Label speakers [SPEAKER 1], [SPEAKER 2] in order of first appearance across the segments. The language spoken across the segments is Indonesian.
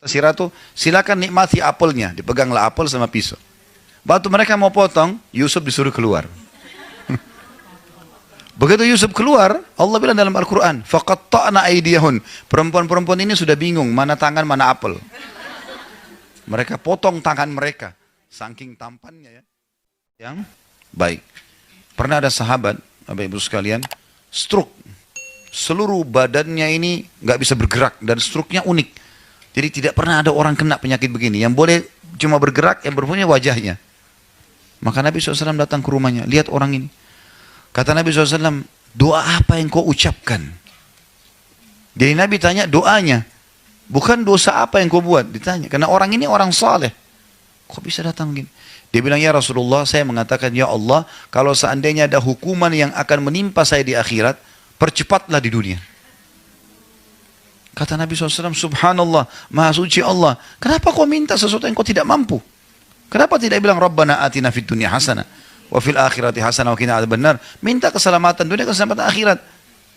[SPEAKER 1] Si ratu, silakan nikmati apelnya. Dipeganglah apel sama pisau. Waktu mereka mau potong, Yusuf disuruh keluar. Begitu Yusuf keluar, Allah bilang dalam Al-Quran, faqatta'na aydiyahun. Perempuan-perempuan ini sudah bingung, mana tangan, mana apel. Mereka potong tangan mereka. Saking tampannya ya. Yang baik. Pernah ada sahabat, Bapak Ibu sekalian, stroke. Seluruh badannya ini nggak bisa bergerak dan stroke-nya unik. Jadi tidak pernah ada orang kena penyakit begini. Yang boleh cuma bergerak, yang berpunya wajahnya. Maka Nabi SAW datang ke rumahnya, lihat orang ini. Kata Nabi SAW, doa apa yang kau ucapkan? Jadi Nabi tanya doanya. Bukan dosa apa yang kau buat, ditanya. Karena orang ini orang saleh. Kok bisa datang gini? Dia bilang, ya Rasulullah, saya mengatakan, ya Allah, kalau seandainya ada hukuman yang akan menimpa saya di akhirat, percepatlah di dunia. Kata Nabi SAW, subhanallah, maha suci Allah. Kenapa kau minta sesuatu yang kau tidak mampu? Kenapa tidak bilang, Rabbana atina fid dunya hasanah, wa fil akhirati hasanah, wa qina adzabannar. Minta keselamatan dunia, keselamatan akhirat.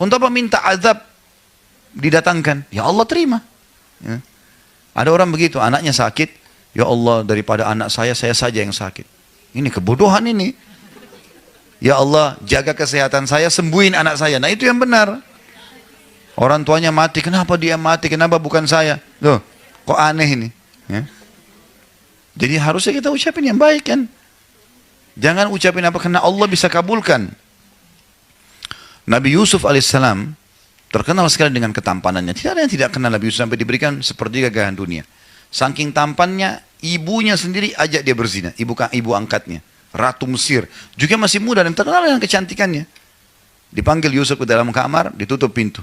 [SPEAKER 1] Untuk apa minta azab didatangkan? Ya Allah terima. Ya. Ada orang begitu, anaknya sakit. Ya Allah, daripada anak saya saja yang sakit. Ini kebodohan ini. Ya Allah, jaga kesehatan saya, sembuhin anak saya. Nah itu yang benar. Orang tuanya mati, kenapa dia mati? Kenapa bukan saya? Loh, kok aneh ini? Ya. Jadi harusnya kita ucapin yang baik kan? Jangan ucapin apa, karena Allah bisa kabulkan. Nabi Yusuf alaihissalam terkenal sekali dengan ketampanannya. Tidak ada yang tidak kenal Nabi Yusuf sampai diberikan sepertiga kekayaan dunia. Saking tampannya, ibunya sendiri ajak dia berzina. Ibu angkatnya, Ratu Mesir. Juga masih muda dan terkenal dengan kecantikannya. Dipanggil Yusuf ke dalam kamar, ditutup pintu.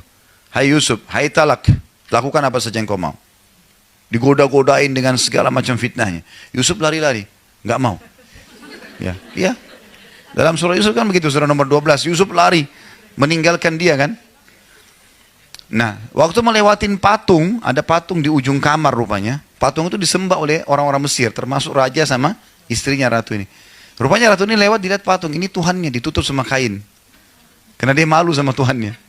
[SPEAKER 1] Hai Yusuf, hai talak, lakukan apa saja yang kau mau. Digoda-godain dengan segala macam fitnahnya. Yusuf lari-lari, nggak mau. Ya, iya. Dalam surah Yusuf kan begitu, surah nomor 12. Yusuf lari, meninggalkan dia kan. Nah, waktu melewatin patung, ada patung di ujung kamar rupanya. Patung itu disembah oleh orang-orang Mesir, termasuk raja sama istrinya ratu ini. Rupanya ratu ini lewat, dilihat patung, ini Tuhannya, ditutup sama kain. Karena dia malu sama Tuhannya.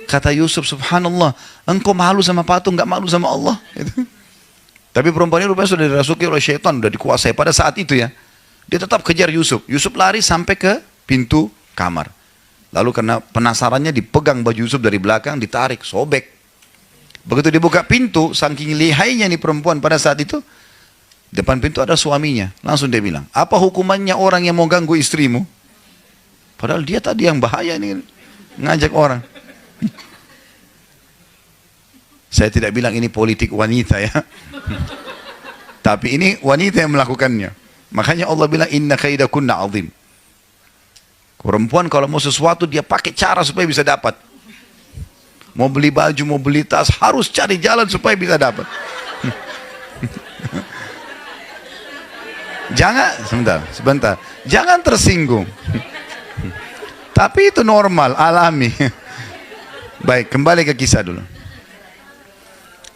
[SPEAKER 1] Kata Yusuf, subhanallah, engkau malu sama patung, nggak malu sama Allah. Tapi perempuan ini rupanya sudah dirasuki oleh syaitan, sudah dikuasai pada saat itu ya. Dia tetap kejar Yusuf. Yusuf lari sampai ke pintu kamar. Lalu karena penasarannya dipegang baju Yusuf dari belakang, ditarik, sobek. Begitu dibuka pintu, saking lihainya nih perempuan pada saat itu, depan pintu ada suaminya. Langsung dia bilang, apa hukumannya orang yang mau ganggu istrimu? Padahal dia tadi yang bahaya nih, ngajak orang. Saya tidak bilang ini politik wanita ya. Tapi ini wanita yang melakukannya. Makanya Allah bilang inna kaidakunna azim. Perempuan kalau mau sesuatu dia pakai cara supaya bisa dapat. Mau beli baju, mau beli tas, harus cari jalan supaya bisa dapat. Jangan, sebentar. Jangan tersinggung. Tapi itu normal, alami. Baik, kembali ke kisah dulu.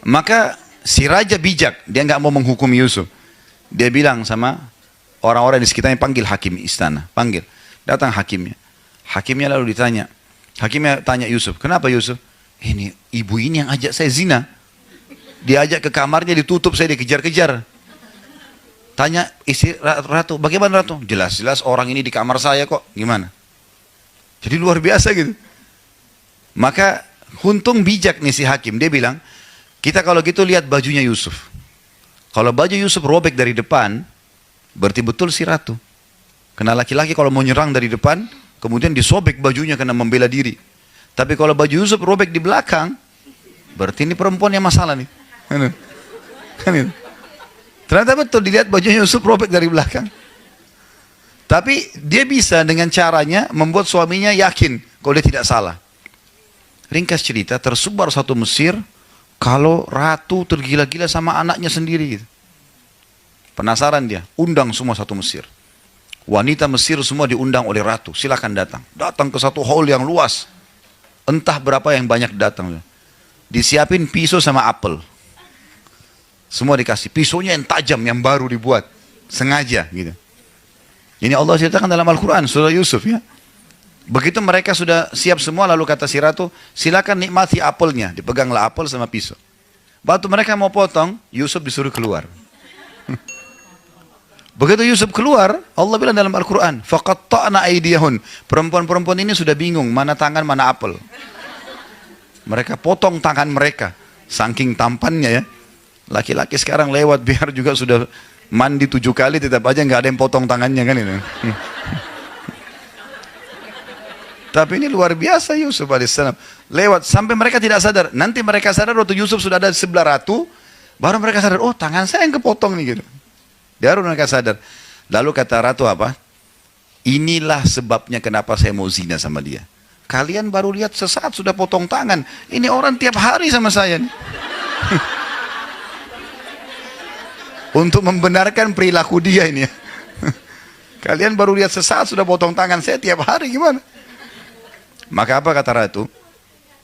[SPEAKER 1] Maka si raja bijak, dia nggak mau menghukum Yusuf. Dia bilang sama orang-orang di sekitarnya, panggil hakim istana, panggil. Datang hakimnya. Hakimnya lalu ditanya. Hakimnya tanya Yusuf, kenapa Yusuf? Ini ibu ini yang ajak saya zina. Dia ajak ke kamarnya, ditutup, saya dikejar-kejar. Tanya istri ratu, bagaimana ratu? Jelas-jelas orang ini di kamar saya kok, gimana? Jadi luar biasa gitu. Maka untung bijak nih si hakim, dia bilang, kita kalau gitu lihat bajunya Yusuf. Kalau baju Yusuf robek dari depan, berarti betul si ratu. Karena laki-laki kalau mau nyerang dari depan, kemudian disobek bajunya karena membela diri. Tapi kalau baju Yusuf robek di belakang, berarti ini perempuan yang masalah nih. Ternyata betul, dilihat bajunya Yusuf robek dari belakang. Tapi dia bisa dengan caranya membuat suaminya yakin kalau dia tidak salah. Ringkas cerita, tersebar satu Mesir kalau ratu tergila-gila sama anaknya sendiri. Penasaran dia, undang semua satu Mesir. Wanita Mesir semua diundang oleh ratu, silakan datang. Datang ke satu hall yang luas. Entah berapa yang banyak datang. Disiapin pisau sama apel. Semua dikasih. Pisaunya yang tajam, yang baru dibuat. Sengaja gitu. Ini Allah ceritakan dalam Al-Quran, surah Yusuf ya. Begitu mereka sudah siap semua, lalu kata si ratu, silakan nikmati apelnya. Dipeganglah apel sama pisau. Waktu mereka mau potong, Yusuf disuruh keluar. Begitu Yusuf keluar, Allah bilang dalam Al-Quran, faqatta'na aydiyahun. Perempuan-perempuan ini sudah bingung, mana tangan, mana apel. Mereka potong tangan mereka, saking tampannya ya. Laki-laki sekarang lewat, biar juga sudah mandi 7 kali, tetap aja nggak ada yang potong tangannya kan itu. Tapi ini luar biasa Yusuf alaihissalam. Lewat, sampai mereka tidak sadar. Nanti mereka sadar waktu Yusuf sudah ada di sebelah ratu, baru mereka sadar, oh tangan saya yang kepotong nih gitu. Baru mereka sadar. Lalu kata ratu apa? Inilah sebabnya kenapa saya mau zina sama dia. Kalian baru lihat sesaat sudah potong tangan. Ini orang tiap hari sama saya nih. Untuk membenarkan perilaku dia ini ya. Kalian baru lihat sesaat sudah potong tangan, saya tiap hari gimana? Maka apa kata ratu?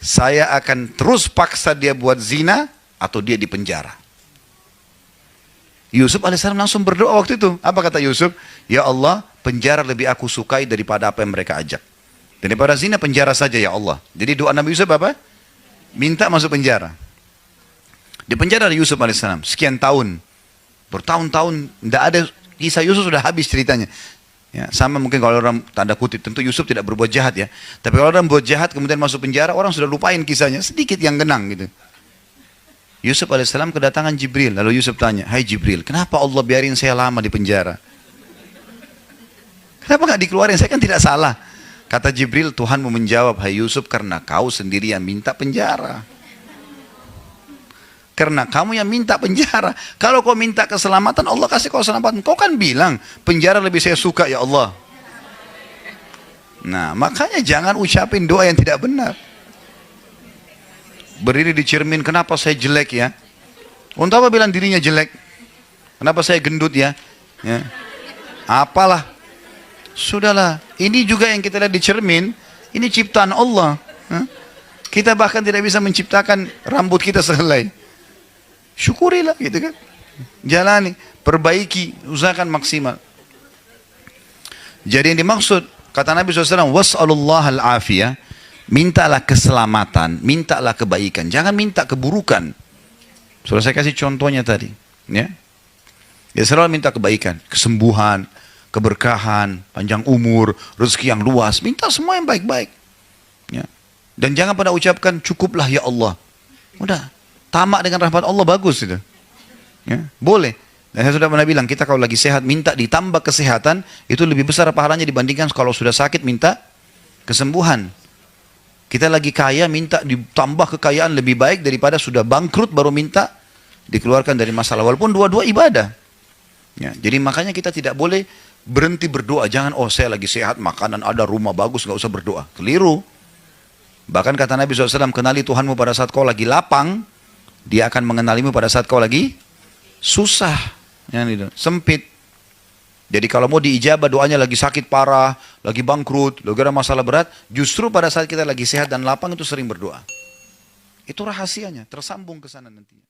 [SPEAKER 1] Saya akan terus paksa dia buat zina atau dia dipenjara. Yusuf alaihissalam langsung berdoa waktu itu. Apa kata Yusuf? Ya Allah, penjara lebih aku sukai daripada apa yang mereka ajak. Daripada zina, penjara saja ya Allah. Jadi doa Nabi Yusuf apa? Minta masuk penjara. Di penjara Yusuf alaihissalam sekian tahun, bertahun-tahun, tidak ada, kisah Yusuf sudah habis ceritanya. Ya, sama mungkin kalau orang tanda kutip, tentu Yusuf tidak berbuat jahat ya. Tapi kalau orang berbuat jahat kemudian masuk penjara, orang sudah lupain kisahnya, sedikit yang genang gitu. Yusuf alaihissalam kedatangan Jibril, lalu Yusuf tanya, hai Jibril, kenapa Allah biarin saya lama di penjara? Kenapa nggak dikeluarin? Saya kan tidak salah. Kata Jibril, Tuhanmu menjawab, hai Yusuf, karena kau sendiri yang minta penjara. Karena kamu yang minta penjara. Kalau kau minta keselamatan, Allah kasih kau keselamatan. Kau kan bilang, penjara lebih saya suka ya Allah. Nah, makanya jangan ucapin doa yang tidak benar. Berdiri di cermin, kenapa saya jelek ya? Untuk apa bilang dirinya jelek? Kenapa saya gendut ya? Ya. Apalah. Sudahlah. Ini juga yang kita lihat di cermin, ini ciptaan Allah. Kita bahkan tidak bisa menciptakan rambut kita sehelai. Syukurilah gitu kan. Jalani, perbaiki, usahakan maksimal. Jadi yang dimaksud, kata Nabi SAW, was'alullah al-afiyah, mintalah keselamatan, mintalah kebaikan, jangan minta keburukan. Sudah saya kasih contohnya tadi. Ya, selalu minta kebaikan, kesembuhan, keberkahan, panjang umur, rezeki yang luas, minta semua yang baik-baik. Ya. Dan jangan pada ucapkan, cukuplah ya Allah. Udah. Tamak dengan rahmat Allah bagus itu. Ya, boleh. Dan saya sudah pernah bilang, kita kalau lagi sehat minta ditambah kesehatan, itu lebih besar pahalanya dibandingkan kalau sudah sakit minta kesembuhan. Kita lagi kaya minta ditambah kekayaan lebih baik daripada sudah bangkrut baru minta dikeluarkan dari masalah. Walaupun dua-dua ibadah. Ya, jadi makanya kita tidak boleh berhenti berdoa. Jangan, oh saya lagi sehat, makanan ada, rumah bagus, nggak usah berdoa. Keliru. Bahkan kata Nabi SAW, kenali Tuhanmu pada saat kau lagi lapang, dia akan mengenalimu pada saat kau lagi susah, ya, gitu, sempit. Jadi kalau mau diijabah doanya lagi sakit parah, lagi bangkrut, lagi ada masalah berat, justru pada saat kita lagi sehat dan lapang itu sering berdoa. Itu rahasianya, tersambung ke sana nantinya.